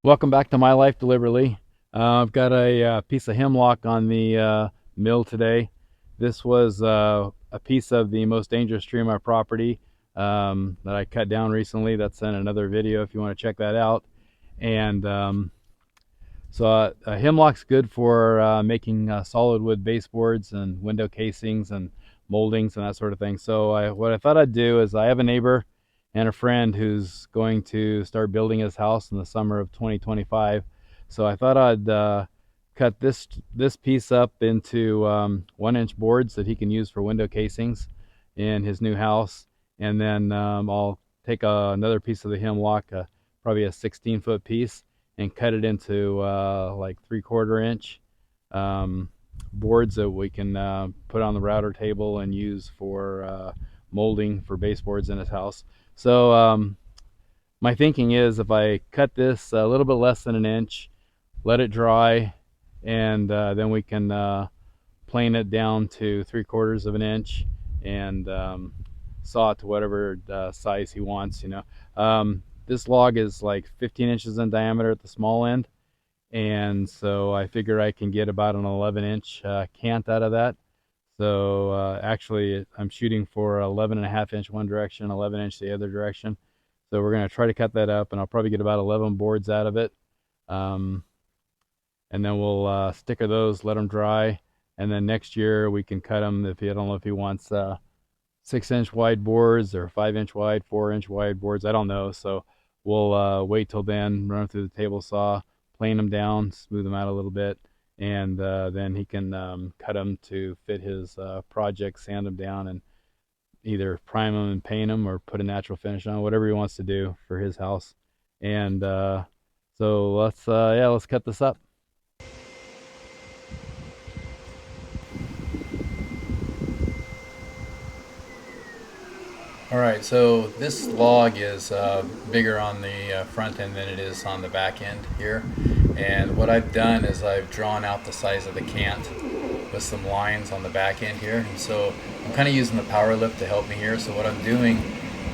Welcome back to My Life Deliberately. I've got a piece of hemlock on the mill today. This was a piece of the most dangerous tree on my property that I cut down recently. That's in another video if you want to check that out. And hemlock's good for making solid wood baseboards and window casings and moldings and that sort of thing. So what I thought I'd do is I have a neighbor and a friend who's going to start building his house in the summer of 2025. So I thought I'd cut this piece up into 1-inch boards that he can use for window casings in his new house, and then I'll take another piece of the hemlock, probably a 16-foot piece, and cut it into like 3/4 inch boards that we can put on the router table and use for molding for baseboards in his house. So my thinking is if I cut this a little bit less than an inch, let it dry, and then we can plane it down to 3/4 of an inch and saw it to whatever size he wants. This log is like 15 inches in diameter at the small end, and so I figure I can get about an 11-inch cant out of that. So actually I'm shooting for 11.5 inch one direction, 11-inch the other direction. So we're going to try to cut that up, and I'll probably get about 11 boards out of it. Um, and then we'll sticker those, let them dry, and then next year we can cut them if he, I don't know if he wants 6-inch wide boards or 5-inch wide, 4-inch wide boards. I don't know. So we'll wait till then, run them through the table saw, plane them down, smooth them out a little bit, and then he can cut them to fit his project, sand them down, and either prime them and paint them or put a natural finish on, whatever he wants to do for his house. And so let's cut this up. Alright, so this log is bigger on the front end than it is on the back end here. And what I've done is I've drawn out the size of the cant with some lines on the back end here. And so I'm kind of using the PowerLift to help me here. So what I'm doing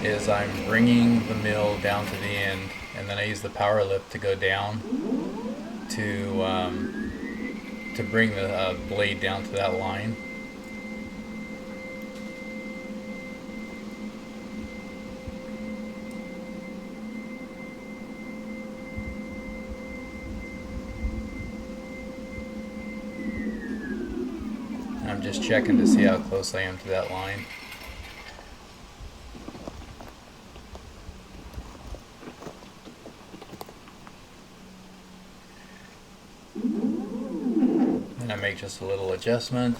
is I'm bringing the mill down to the end, and then I use the PowerLift to go down to bring the blade down to that line. I'm just checking to see how close I am to that line. And I make just a little adjustment.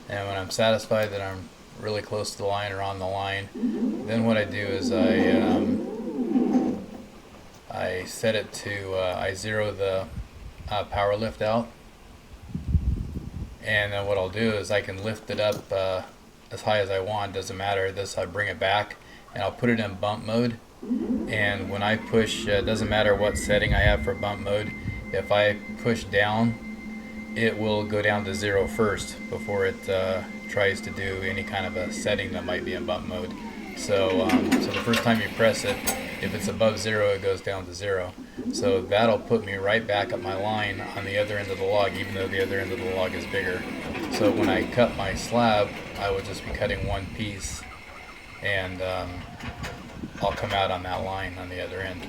And when I'm satisfied that I'm really close to the line or on the line, then what I do is I set it to, I zero the PowerLift out. And then what I'll do is I can lift it up as high as I want, doesn't matter. This, I bring it back and I'll put it in bump mode. And when I push, it doesn't matter what setting I have for bump mode, if I push down, it will go down to 0 first before it tries to do any kind of a setting that might be in bump mode. So the first time you press it, if it's above 0, it goes down to 0. So that'll put me right back at my line on the other end of the log, even though the other end of the log is bigger. So when I cut my slab, I will just be cutting one piece, and I'll come out on that line on the other end.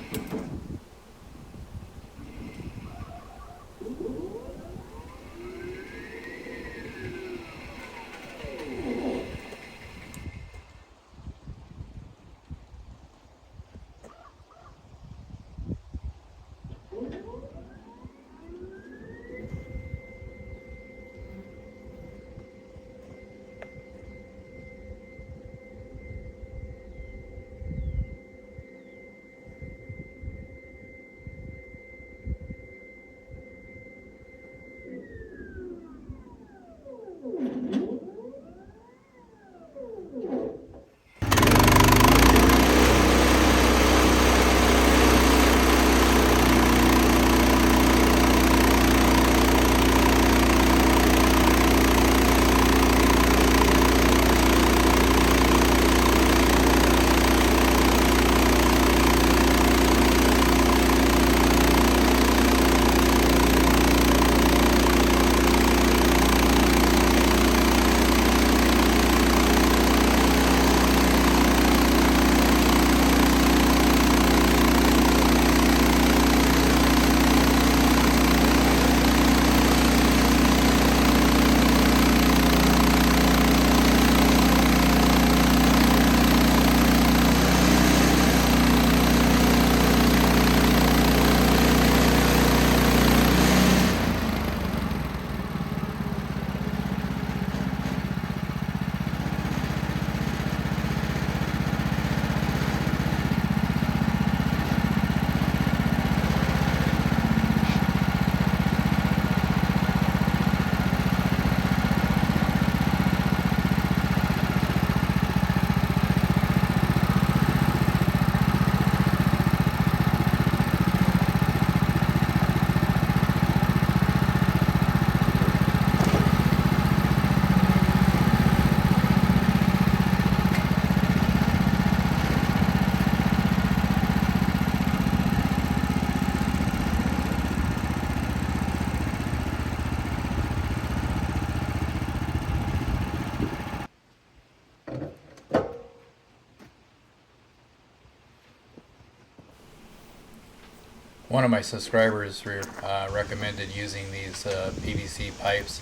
One of my subscribers recommended using these PVC pipes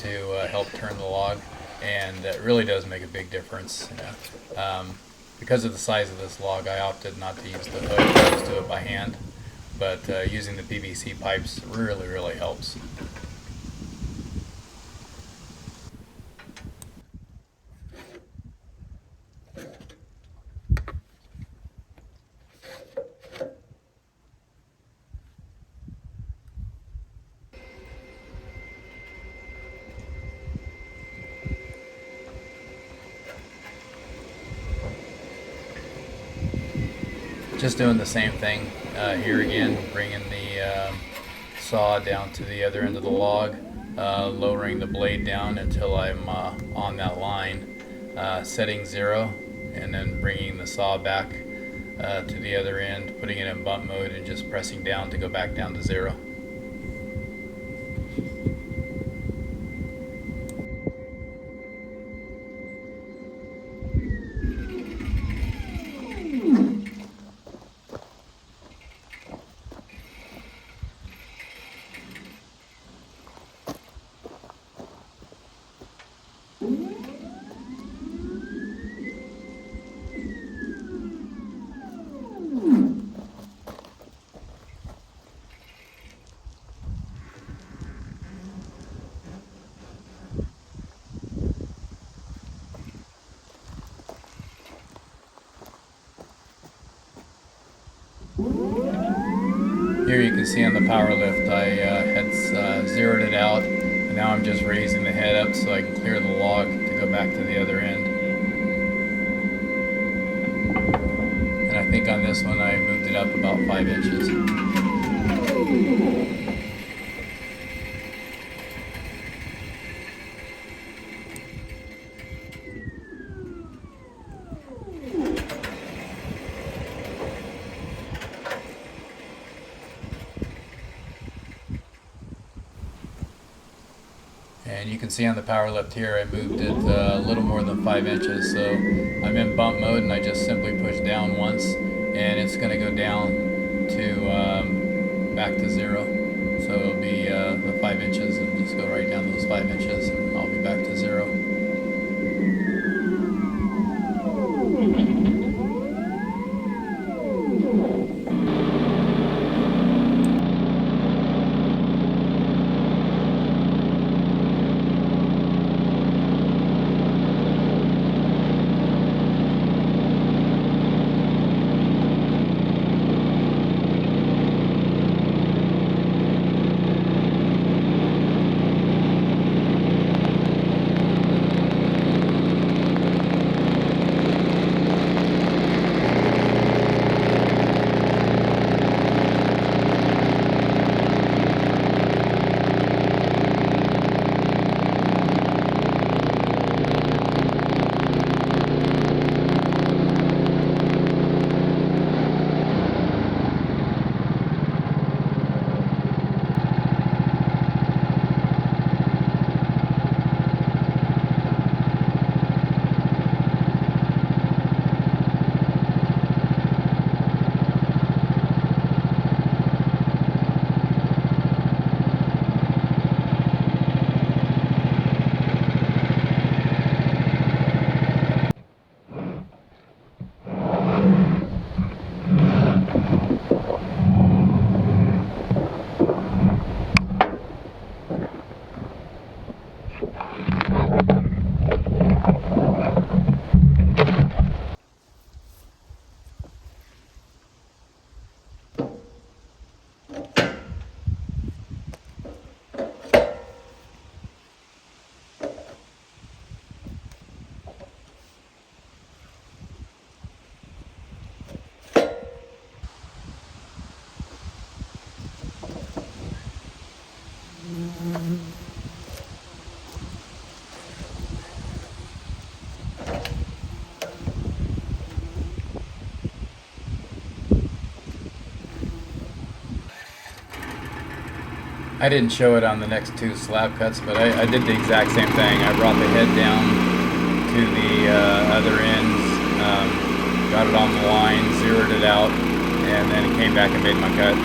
to help turn the log, and it really does make a big difference. Because of the size of this log, I opted not to use the hook, I just do it by hand, but using the PVC pipes really helps. Just doing the same thing here again, bringing the saw down to the other end of the log, lowering the blade down until I'm on that line, setting 0, and then bringing the saw back to the other end, putting it in bump mode and just pressing down to go back down to 0. Here you can see on the PowerLift I had zeroed it out, and now I'm just raising the head up so I can clear the log to go back to the other end. And I think on this one I moved it up about 5 inches. And you can see on the PowerLift here I moved it a little more than 5 inches, so I'm in bump mode and I just simply push down once and it's going to go down to back to 0. So it'll be the 5 inches, and just go right down those 5 inches and I'll be back to 0. I didn't show it on the next 2 slab cuts, but I did the exact same thing. I brought the head down to the other ends, got it on the line, zeroed it out, and then came back and made my cut.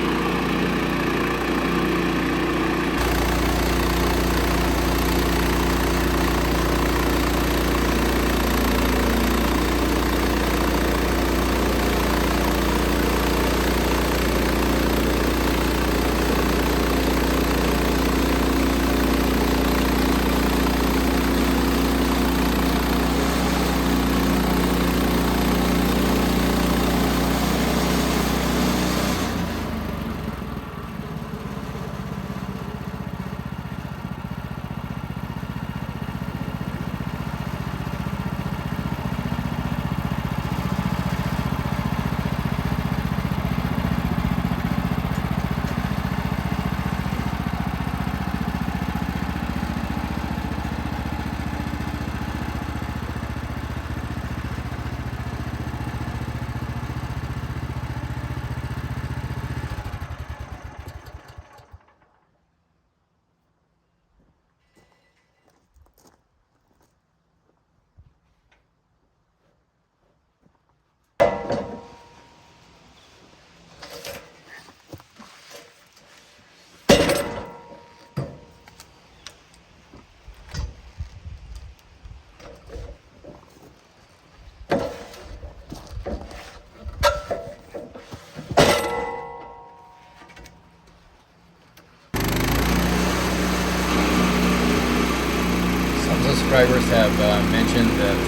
subscribers have mentioned that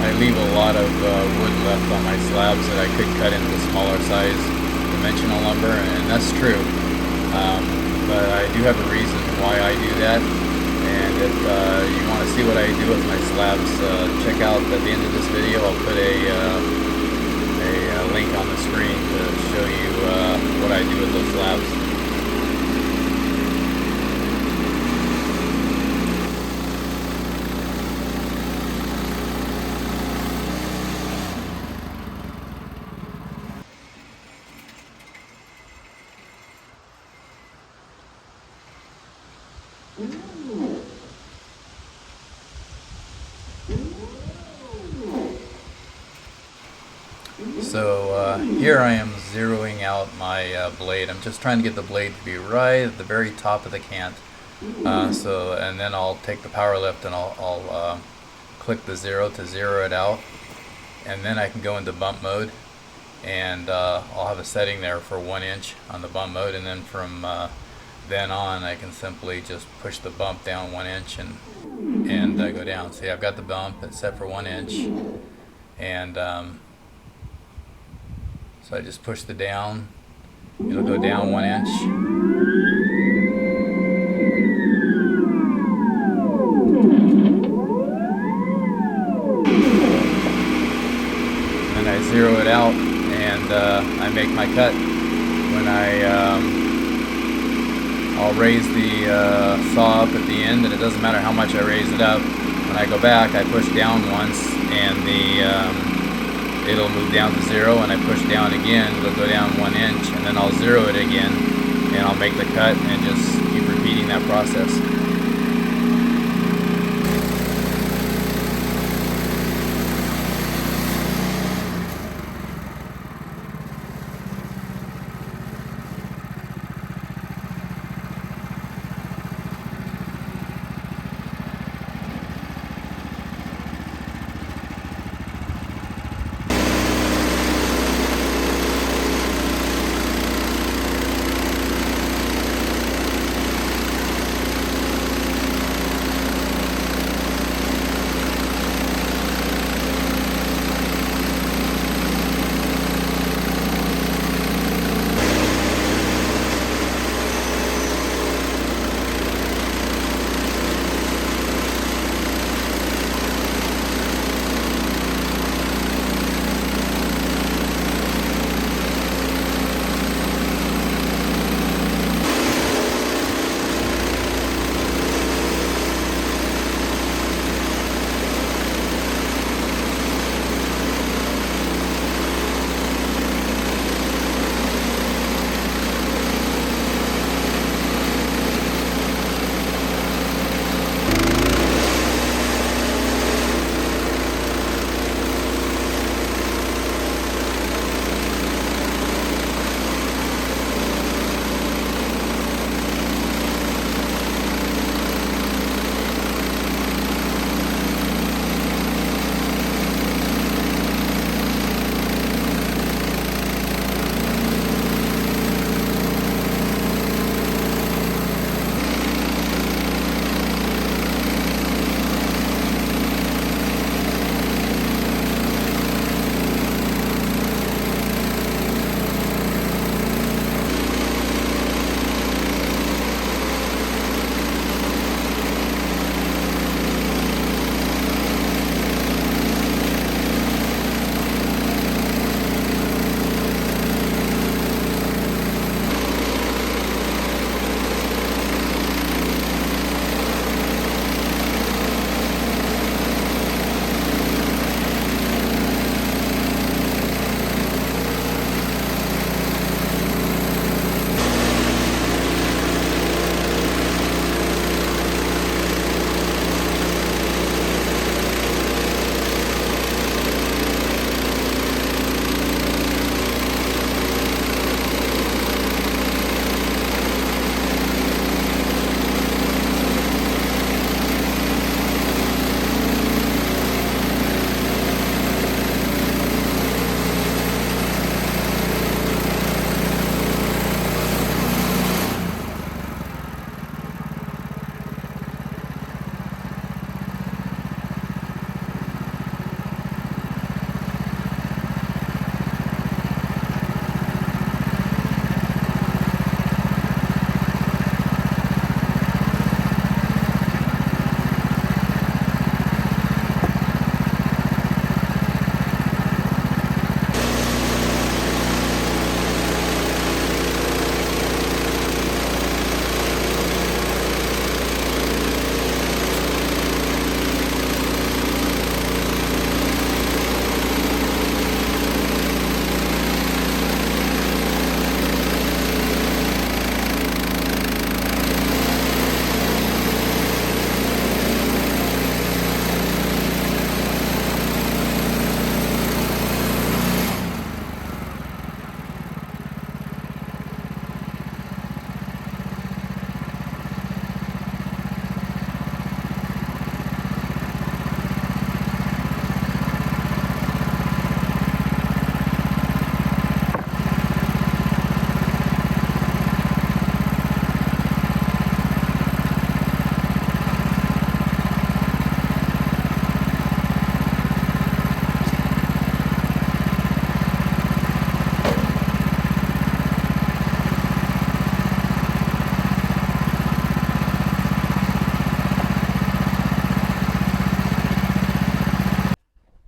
I leave a lot of wood left on my slabs that I could cut into smaller size dimensional lumber, and that's true. But I do have a reason why I do that, and if you want to see what I do with my slabs, check out at the end of this video. I'll put a link on the screen to show you what I do with those slabs. So here I am zeroing out my blade. I'm just trying to get the blade to be right at the very top of the cant. And then I'll take the PowerLift and I'll click the 0 to zero it out, and then I can go into bump mode, and I'll have a setting there for 1 inch on the bump mode, and then from then on I can simply just push the bump down 1 inch and go down. See, I've got the bump, it's set for 1 inch, and so I just push the down, it'll go down 1 inch. And I zero it out, and I make my cut. When I'll raise the saw up at the end, and it doesn't matter how much I raise it up. When I go back, I push down once, and it'll move down to 0, and I push down again, it'll go down 1 inch, and then I'll zero it again, and I'll make the cut, and just keep repeating that process.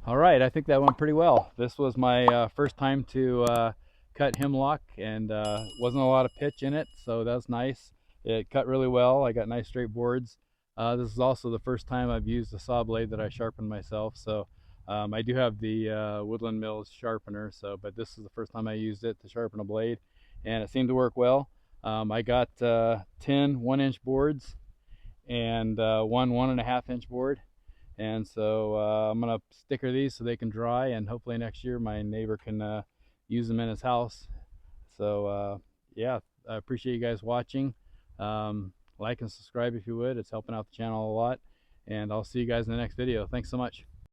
All right, I think that went pretty well. This was my first time to cut hemlock, and wasn't a lot of pitch in it, so that's nice. It cut really well. I got nice straight boards. This is also the first time I've used a saw blade that I sharpened myself, so I do have the Woodland Mills sharpener, so but this is the first time I used it to sharpen a blade, and it seemed to work well. I got 10 1-inch boards and one 1.5-inch board. And so I'm gonna sticker these so they can dry, and hopefully next year my neighbor can use them in his house. So yeah, I appreciate you guys watching. Like and subscribe if you would. It's helping out the channel a lot. And I'll see you guys in the next video. Thanks so much.